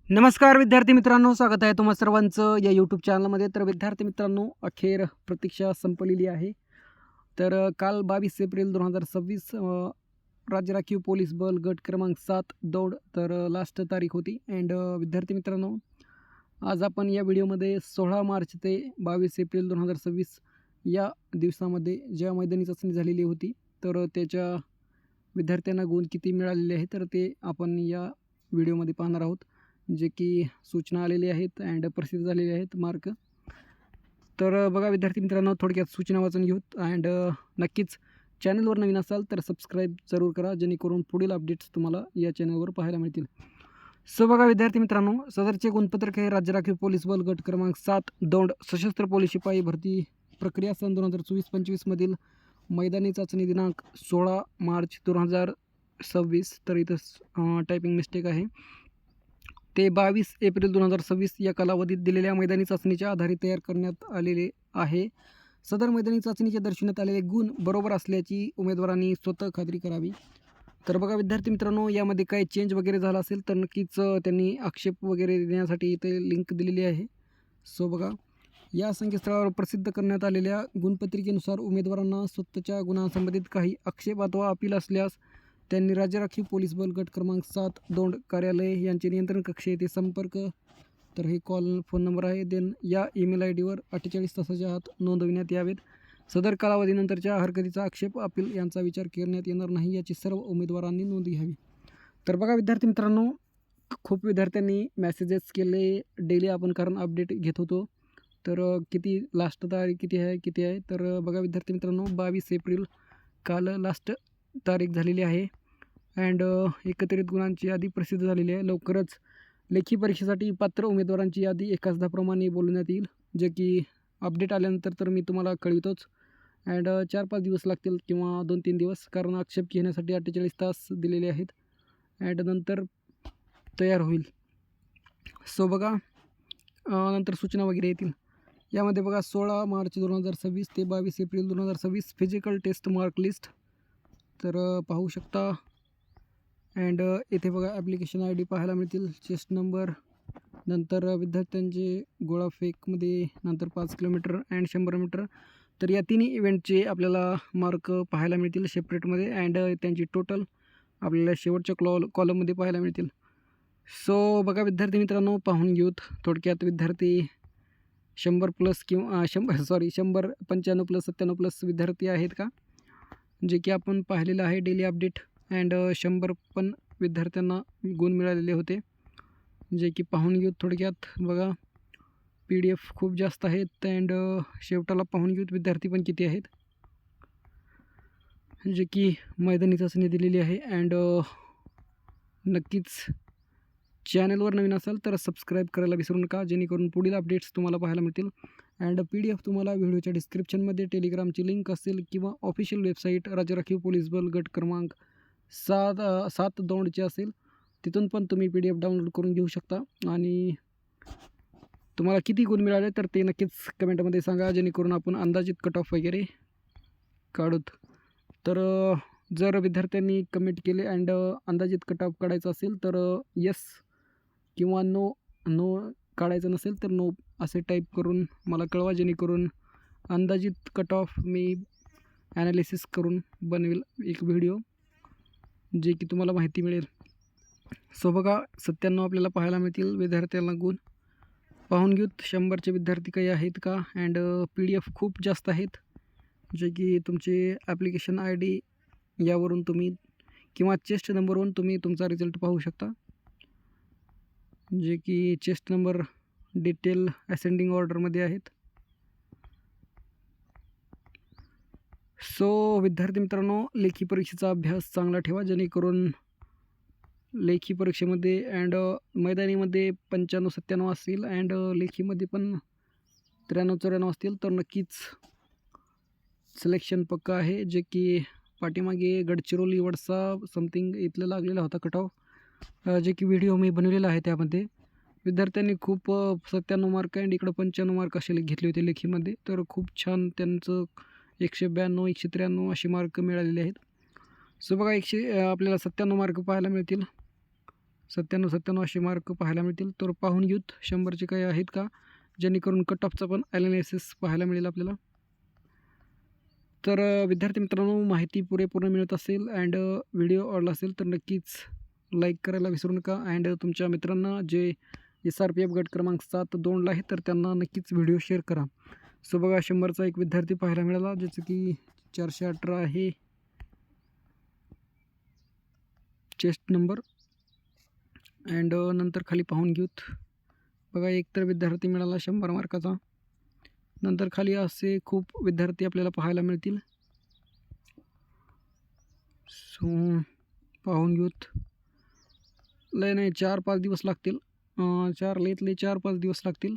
नमस्कार विद्यार्थी मित्रांनो, स्वागत आहे तुम्हा सर्वांचं या यूट्यूब चॅनलमध्ये. तर विद्यार्थी मित्रांनो, अखेर प्रतीक्षा संपलेली आहे. तर काल 22 एप्रिल 2026 राज्य राखीव पोलीस बल गट क्रमांक 7 दौड तर लास्ट तारीख होती. अँड विद्यार्थी मित्रांनो, आज आपण या व्हिडिओमध्ये 16 मार्च ते 22 एप्रिल 2026 या दिवसामध्ये ज्या मैदानी चाचणी झालेली होती, तर त्याच्या विद्यार्थ्यांना गुण किती मिळालेले आहेत, तर ते आपण या व्हिडिओमध्ये पाहणार आहोत. जे की सूचना आलेली आहेत अँड प्रसिद्ध झालेले आहेत मार्क. तर बघा विद्यार्थी मित्रांनो, थोडक्यात सूचना वाचून घेऊत. अँड नक्कीच चॅनलवर नवीन असाल तर सबस्क्राईब जरूर करा, जेणेकरून पुढील अपडेट्स तुम्हाला या चॅनलवर पाहायला मिळतील. सो बघा विद्यार्थी मित्रांनो, सदरचे गुणपत्रक हे राज्य राखीव पोलीस बल गट क्रमांक 7 दौंड सशस्त्र पोलीस शिपाई भरती प्रक्रिया सन 2024-25 मधील मैदानी चाचणी दिनांक 16 मार्च 2026. तर इथं टायपिंग मिस्टेक आहे. ते 22 एप्रिल 2026 या कालावधीत दिलेल्या मैदानी चाचणीच्या आधारे तयार करण्यात आलेले आहे. सदर मैदानी चाचणीचे दर्शवण्यात आलेले गुण बरोबर असल्याची उमेदवारांनी स्वतः खात्री करावी. तर बघा विद्यार्थी मित्रांनो, यामध्ये काही चेंज वगैरे झाला असेल तर नक्कीच त्यांनी आक्षेप वगैरे देण्यासाठी इथे लिंक दिलेली आहे. सो बघा, या संकेतस्थळावर प्रसिद्ध करण्यात आलेल्या गुणपत्रिकेनुसार उमेदवारांना स्वतःच्या गुणांसंबंधित काही आक्षेप अथवा अपील असल्यास त्यांनी राज्य राखीव पोलीस बल गट क्रमांक 7 दौंड कार्यालय यांचे नियंत्रण कक्ष येथे संपर्क, तर हे फोन नंबर आहे. देन या ईमेल ID वर 48 तासाच्या आत नोंदविण्यात यावेत. सदर कालावधीनंतरच्या हरकतीचा आक्षेप अपील यांचा विचार करण्यात येणार नाही, याची सर्व उमेदवारांनी नोंद घ्यावी. तर बघा विद्यार्थी मित्रांनो, खूप विद्यार्थ्यांनी मेसेजेस केले डेली, आपण कारण अपडेट घेत होतो. तर किती लास्ट तारीख किती आहे तर बघा विद्यार्थी मित्रांनो, 22 एप्रिल काल लास्ट तारीख झालेली आहे. अँड एकत्रित गुणांची यादी प्रसिद्ध झालेली आहे. लवकरच लेखी परीक्षेसाठी पात्र उमेदवारांची यादी एकाचदाप्रमाणे बोलवण्यात येईल, जे की अपडेट आल्यानंतर तर मी तुम्हाला कळवितोच. अँड 4-5 दिवस लागतील किंवा 2-3 दिवस, कारण आक्षेप घेण्यासाठी 48 तास दिलेले आहेत. अँड नंतर तयार होईल. सो बघा, नंतर सूचना वगैरे येतील. यामध्ये बघा 16 मार्च 2026 ते 22 एप्रिल 2026 फिजिकल टेस्ट मार्क लिस्ट, तर पाहू शकता. अँड इथे बघा ॲप्लिकेशन ID पाहायला मिळतील, चेस्ट नंबर, नंतर विद्यार्थ्यांचे गोळाफेकमध्ये, नंतर 5 किलोमीटर अँड 100 मीटर. तर या तिन्ही इव्हेंटचे आपल्याला मार्क पाहायला मिळतील सेपरेटमध्ये. अँड त्यांची टोटल आपल्याला शेवटच्या कॉलममध्ये पाहायला मिळतील. सो बघा विद्यार्थी मित्रांनो, पाहून घेऊत थोडक्यात. विद्यार्थी 100+ किंवा 100 95 प्लस 97 प्लस विद्यार्थी आहेत का, जे की आपण पाहिलेलं आहे डेली अपडेट. अँड 100 पण विद्यार्थ्यांना गुण मिळालेले होते, जे की पाहून घेऊ थोडक्यात. बघा PDF खूप जास्त आहेत. अँड शेवटाला पाहून घेऊ विद्यार्थी पण किती आहेत, जे की मैदानी चाचणी दिलेली आहे. अँड नक्कीच चॅनलवर नवीन असाल तर सबस्क्राईब करायला विसरू नका, जेणेकरून पुढील अपडेट्स तुम्हाला पाहायला मिळतील. अँड PDF तुम्हाला व्हिडिओच्या डिस्क्रिप्शनमध्ये टेलिग्रामची लिंक असेल किंवा ऑफिशियल वेबसाईट राज्य राखीव पोलीस बल गट क्रमांक 7 दौंडचे असेल, तिथून पण तुम्ही PDF डाउनलोड करून घेऊ शकता. आणि तुम्हाला किती गुण मिळाले तर ते नक्कीच कमेंटमध्ये सांगा, जेणेकरून आपण अंदाजित कट ऑफ वगैरे काढूत. तर जर विद्यार्थ्यांनी कमेंट केले अँड अंदाजित कट ऑफ काढायचा असेल तर यस किंवा नो काढायचं नसेल तर नो असे टाईप करून मला कळवा, जेणेकरून अंदाजित कट ऑफ मी ॲनालिसिस करून बनवेल एक व्हिडिओ, जे की तुम्हाला माहिती मिळेल. सो बघा 97 आपल्याला पाहायला मिळतील विद्यार्थ्यांना गुण. पाहून घेऊत 100चे विद्यार्थी काही आहेत का. अँड PDF खूप जास्त आहेत, जे की तुमचे ॲप्लिकेशन ID यावरून तुम्ही किंवा चेस्ट नंबरवरून तुम्ही तुमचा रिझल्ट पाहू शकता, जे की चेस्ट नंबर डिटेल असेंडिंग ऑर्डरमध्ये आहेत. सो विद्यार्थी मित्रांनो, लेखी परीक्षेचा अभ्यास चांगला ठेवा, जेणेकरून लेखी परीक्षेमध्ये अँड मैदानीमध्ये 95-97 असतील अँड लेखीमध्ये पण 93-94 असतील, तर नक्कीच सिलेक्शन पक्का आहे. जे की पाठीमागे गडचिरोली वडसा समथिंग इथलं लागलेला होता कट ऑफ, जे की व्हिडिओ मी बनवलेला आहे. त्यामध्ये विद्यार्थ्यांनी खूप 97 मार्क अँड इकडं 95 मार्क असे घेतले होते लेखीमध्ये. तर खूप छान त्यांचं 192 193 असे मार्क मिळालेले आहेत. सो बघा आपल्याला 97 मार्क पाहायला मिळतील. 97 असे मार्क पाहायला मिळतील. तर पाहून घेऊत 100चे काही आहेत का, जेणेकरून कट ऑफचा पण ॲनालिसिस पाहायला मिळेल आपल्याला. तर विद्यार्थी मित्रांनो, माहिती पुरेपूर मिळत असेल अँड व्हिडिओ आवडला असेल तर नक्कीच लाईक करायला विसरू नका. अँड तुमच्या मित्रांना जे SRPF गट क्रमांक 7-2ला आहे तर त्यांना नक्कीच व्हिडिओ शेअर करा. सो बघा, 100चा एक विद्यार्थी पाहायला मिळाला, ज्याचं की 418 आहे चेस्ट नंबर. अँड नंतर खाली पाहून घेऊत. बघा, एक तर विद्यार्थी मिळाला 100 मार्काचा. नंतर खाली असे खूप विद्यार्थी आपल्याला पाहायला मिळतील. सो पाहून घेऊत. लय नाही, 4-5 दिवस लागतील. 4-5 दिवस लागतील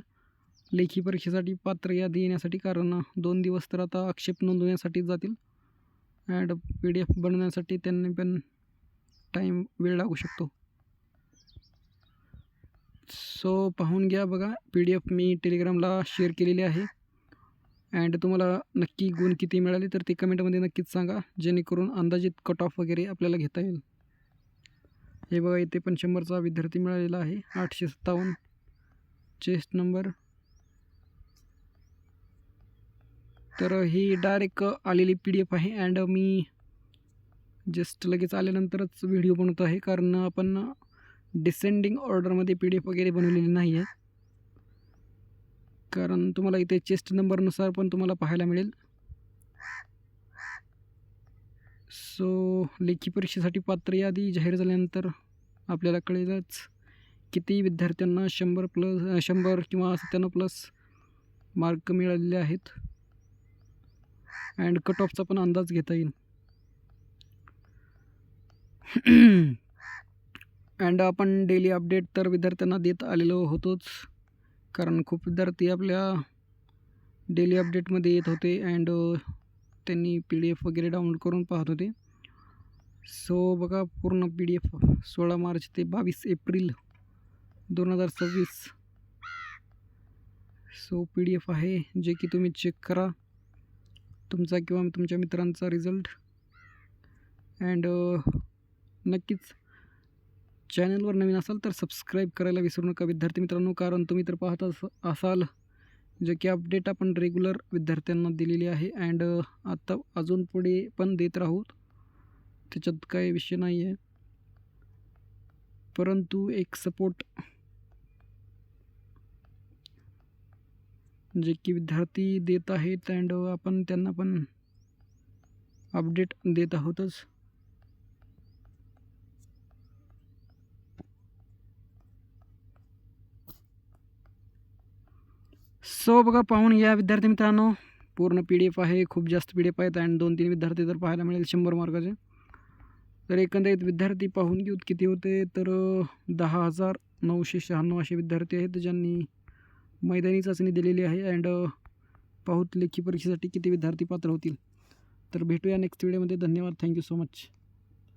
लेखी परीक्षेसाठी पात्र यादी येण्यासाठी, कारण 2 दिवस तर आता आक्षेप नोंदवण्यासाठी जातील. अँड PDF बनवण्यासाठी त्यांनी पण वेळ लागू शकतो. सो पाहून घ्या. बघा, PDF मी टेलिग्रामला शेअर केलेली आहे. अँड तुम्हाला नक्की गुण किती मिळाले तर ते कमेंटमध्ये नक्कीच सांगा, जेणेकरून अंदाजित कट ऑफ वगैरे आपल्याला घेता येईल. हे बघा, इथे पण 100चा विद्यार्थी मिळालेला आहे, 857 चेस्ट नंबर. तर ही डायरेक्ट आलेली PDF आहे. अँड मी जस्ट लगेच आल्यानंतरच व्हिडिओ बनवत आहे, कारण आपण डिसेंडिंग ऑर्डरमध्ये PDF वगैरे बनवलेली नाही आहे. कारण तुम्हाला इथे चेस्ट नंबरनुसार पण तुम्हाला पाहायला मिळेल. सो लेखी परीक्षेसाठी पात्र यादी जाहीर झाल्यानंतर आपल्याला कळेलच किती विद्यार्थ्यांना 100 किंवा 97+ मार्क मिळालेले आहेत. अँड कट ऑफचा पण अंदाज घेता येईल. अँड आपण डेली अपडेट तर विद्यार्थ्यांना देत आलेलो होतोच, कारण खूप विद्यार्थी आपल्या डेली अपडेटमध्ये येत होते अँड त्यांनी PDF वगैरे डाउनलोड करून पाहत होते. सो बघा, पूर्ण PDF 16 मार्च ते 22 एप्रिल 2026 सो PDF आहे, जे की तुम्ही चेक करा तुमचा किंवा तुमच्या मित्रांचा रिझल्ट. अँड नक्कीच चॅनलवर नवीन असाल तर सबस्क्राईब करायला विसरू नका विद्यार्थी मित्रांनो, कारण तुम्ही तर पाहत असाल जे की अपडेट आपण रेग्युलर विद्यार्थ्यांना दिलेली आहे. अँड आता अजून पुढे पण देत राहू, त्याच्यात काही विषय नाही आहे, परंतु एक सपोर्ट जे की विद्यार्थी देत आहेत अँड आपण त्यांना पण अपडेट देत आहोतच. सो बघा, पाहून घ्या विद्यार्थी मित्रांनो, पूर्ण PDF आहे, खूप जास्त PDF आहेत. अँड 2-3 विद्यार्थी तर पाहायला मिळेल 100 मार्काचे. तर एकंदरीत विद्यार्थी पाहून घेऊत किती होते, तर 10,996 असे विद्यार्थी आहेत ज्यांनी मैदानी चाचणी दिलेली आहे. अँड पाहूत लेखी परीक्षेसाठी किती विद्यार्थी पात्र होतील. तर भेटूया नेक्स्ट व्हिडिओमध्ये. धन्यवाद. Thank you so much.